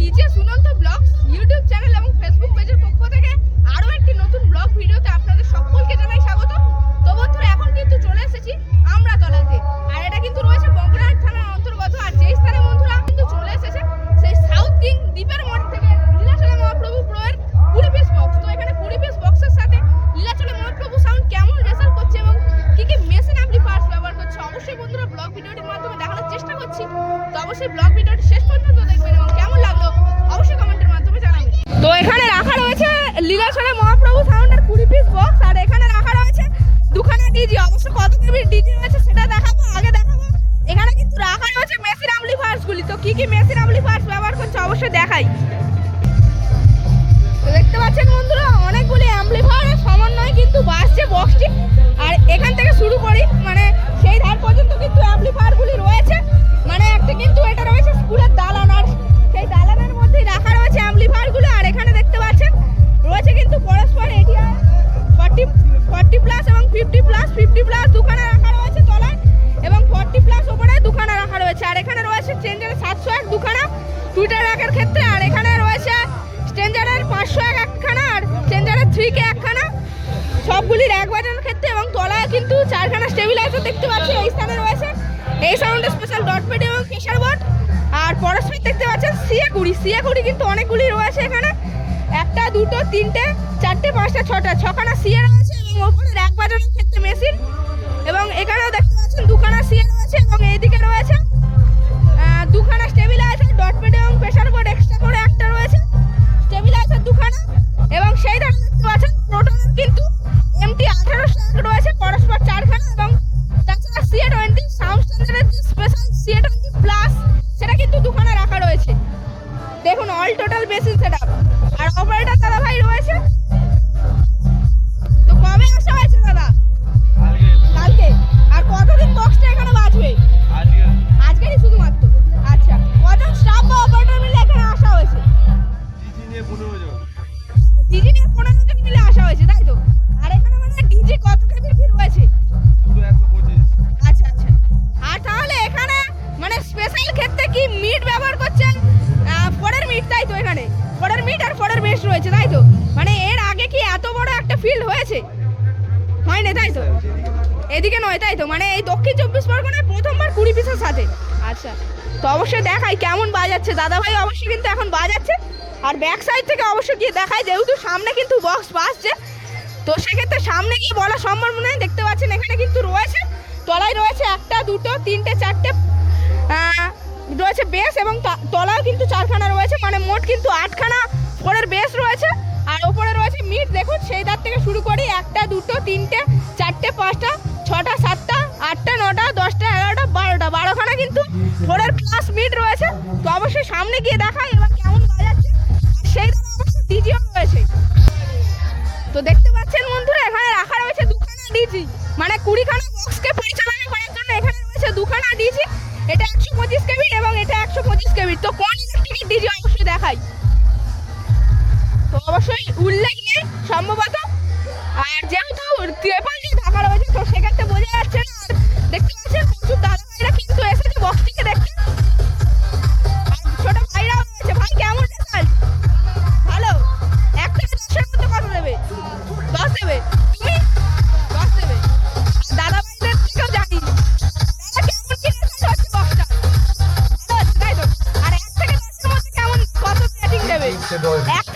DJ Sunanta blogs YouTube channel এবং Facebook পেজের পক্ষ থেকে আরো একটি নতুন ব্লগ ভিডিওতে আপনাদের সকলকে জানাই স্বাগত। তো বন্ধুরা, এখন কিন্তু চলে এসেছি আমরা তলাতে, আর এটা কিন্তু রয়েছে বগুড়া থানার অন্তর্গত। আর যেই স্থানে বন্ধুরা কিন্তু চলে এসেছে সেই সাউথ কিং দ্বীপের মোড় থেকে লীলাচলে মহাপ্রভু প্রয়ের 20 পিস বক্স। তো এখানে 20 পিস বক্সের সাথে লীলাচলে মহাপ্রভু সাউন্ড কেমন রেজাল্ট করছে এবং কি কি মেশিন অ্যাম্পলিফায়ার্স ব্যবহার করছে, অবশ্যই বন্ধুরা ব্লগ ভিডিওটির মাধ্যমে দেখানোর চেষ্টা করছি। তো অবশ্যই ব্লগ ভিডিওটি শেষ পর্যন্ত দেখবেন এবং কেমন লাগলো অবশ্যই কমেন্টের মাধ্যমে জানাবেন। তো এখানে রাখা রয়েছে লীলাচলে মহাপ্রভু সাউন্ডের 20 পিস বক্স, আর এখানে রাখা রয়েছে দুখানা ডিজি। অবশ্য কত কেবির ডিজি রয়েছে সেটা দেখাবো, আগে দেখাবো এখানে কিন্তু রাখা রয়েছে মেশিন অ্যাম্পলিফায়ার্স গুলি। তো কি কি মেশিন অ্যাম্পলিফায়ার্স ব্যবহার করছে অবশ্যই দেখাই। তো দেখতে পাচ্ছেন বন্ধুরা, অনেকগুলি অ্যাম্পলিফায়ারের সমন্বয়ে কিন্তু বাজছে বক্সটি। আর এখান থেকে শুরু করি, মানে সেই ধার পর্যন্ত কিন্তু অ্যাম্পলিফায়ার গুলি রয়েছে। মানে একটা কিন্তু এটা রয়েছে স্কুলের দালান, আর সেই দালানের মধ্যেই রাখা রয়েছে অ্যাম্পলিফায়ার গুলো। আর এখানে দেখতে পাচ্ছেন রয়েছে কিন্তু পরস্পর এটিআর 40 প্লাস এবং 50 প্লাস দুখানা রাখা রয়েছে তলায়, এবং 40 প্লাস ওপরে দুখানা রাখা রয়েছে। আর এখানে রয়েছে চেঞ্জারের 701 দুখানা টুইটার রাখার ক্ষেত্রে, আর এখানে রয়েছে চেঞ্জারের 501 একখানা, আর চেঞ্জারের 3K একখানা, সবগুলির এক বাজানোর ক্ষেত্রে। এবং তলায় কিন্তু 4খানা স্টেবিলাইজার দেখতে পাচ্ছি এই স্থানে রয়েছে। এই সাউন্ডের স্পেশাল ডট পেড এবং প্রেসার বোর্ড। আর পরস্পর দেখতে পাচ্ছেন সিএ20 কিন্তু অনেকগুলি রয়েছে এখানে, 1টা 2টো 3টে 4টে 5টা 6টা 6খানা সিএ রয়েছে এবং ওপরের এক বাজানোর ক্ষেত্রে মেশিন। এবং এখানেও দেখতে পাচ্ছেন দুখানা সিএ রয়েছে এবং এইদিকে রয়েছে দুখানা স্টেবিলাইজার ডট পেড এবং প্রেসার বোর্ড এক্সট্রা করে একটা রয়েছে, স্টেবিলাইজার দুখানা। এবং সেই ধারে দেখতে পাচ্ছেন প্রোটনের কিন্তু MT18 স্ট্যাক রয়েছে পরস্পর 4খানা, এবং তাছাড়া CA20 সাউন্ড স্ট্যান্ডার্ডের যে স্পেশাল CA20 প্লাস সেটা কিন্তু দুখানা রাখা রয়েছে। দেখুন অল টোটাল বেসিস সেটআপ। আর অপারেটর দাদা ভাই রয়েছে। তো কবে আসা হয়েছে দাদা? কালকে। আর কতদিন বক্সটা এখানে বাজবে? আজকেরই শুধুমাত্র। আচ্ছা, কজন স্টাফ বা অপারেটর মিলে এখানে আসা হয়েছে? ডিজি নিয়ে 15 জন মিলে আসা হয়েছে, তাই তো? আর এখানে মানে ডিজি কত কেজি কি রয়েছে? আচ্ছা আচ্ছা। আর তাহলে এখানে মানে স্পেশাল ক্ষেত্রে কি মিট ব্যবহার করছেন? ফোরের মিট, তাই তো? এখানে ফোরের মিট আর ফোরের বেস রয়েছে, তাই তো? মানে এর আগে কি এত বড় একটা ফিল্ড হয়েছে? হয়নি, তাই তো? এদিকে নয়, তাই তো? মানে এই দক্ষিণ 24 পরগনায় প্রথমবার 20 পিসের সাথে। আচ্ছা, তো অবশ্যই দেখাই কেমন বাজাচ্ছে দাদা ভাই। অবশ্যই কিন্তু এখন বাজাচ্ছে। আর ব্যাক সাইড থেকে অবশ্যই গিয়ে দেখায়, যেহেতু সামনে কিন্তু বক্স বাজছে, তো সেক্ষেত্রে সামনে গিয়ে বলা সম্ভব নয়। দেখতে পাচ্ছেন এখানে কিন্তু রয়েছে তলায় রয়েছে 1টা 2টো 3টে 4টে রয়েছে বেস, এবং তলাও কিন্তু 4খানা রয়েছে, মানে মোট কিন্তু 8খানা ফোরের বেস রয়েছে। আর ওপরে রয়েছে মিট। দেখুন সেই ধার থেকে শুরু করি 1টা 2টো 3টে 4টে 5টা 6টা 7টা 8টা 9টা 10টা 11টা 12টা 12খানা কিন্তু ফোরের প্লাস মিট রয়েছে। তো অবশ্যই সামনে গিয়ে দেখায় এবার কেমন বাজাচ্ছে। সেই ধারে অবশ্যই ডিজিও রয়েছে। তো দেখতে পাচ্ছেন বন্ধুরা, এখানে রাখা রয়েছে দুখানা ডিজি, মানে 20খানা বক্সকে পরিচালনা করার জন্য এখানে রয়েছে দুখানা ডিজি। এটা 125 কেবি এবং এটা 125 কেবি। তো কোন ইলেকট্রিক ডিজি অবশ্যই দেখাই। তো অবশ্যই উল্লেখ নেই সম্ভবত, আর যেহেতু ট্রিপল জি ঢাকা রয়েছে তো সেক্ষেত্রে বোঝা যাচ্ছে না। আর দেখতে পাচ্ছেন প্রচুর দাদা ভাইরা কিন্তু এসেছে বক্সটিকে দেখতে, আর ছোট ভাইরাও রয়েছে। ভাই কেমন রেজাল্ট? ভালো। 1 থেকে 10-এর মধ্যে কত দেবে? 10 দেবে। তুমি 10 দেবে। দাদা ভাইদের থেকেও জানি কেমন কি রেজাল্ট হচ্ছে বক্সটা। ভালো হচ্ছে, তাই তো? আর 1 থেকে 10-এর মধ্যে কেমন কত রেটিং দেবে? 1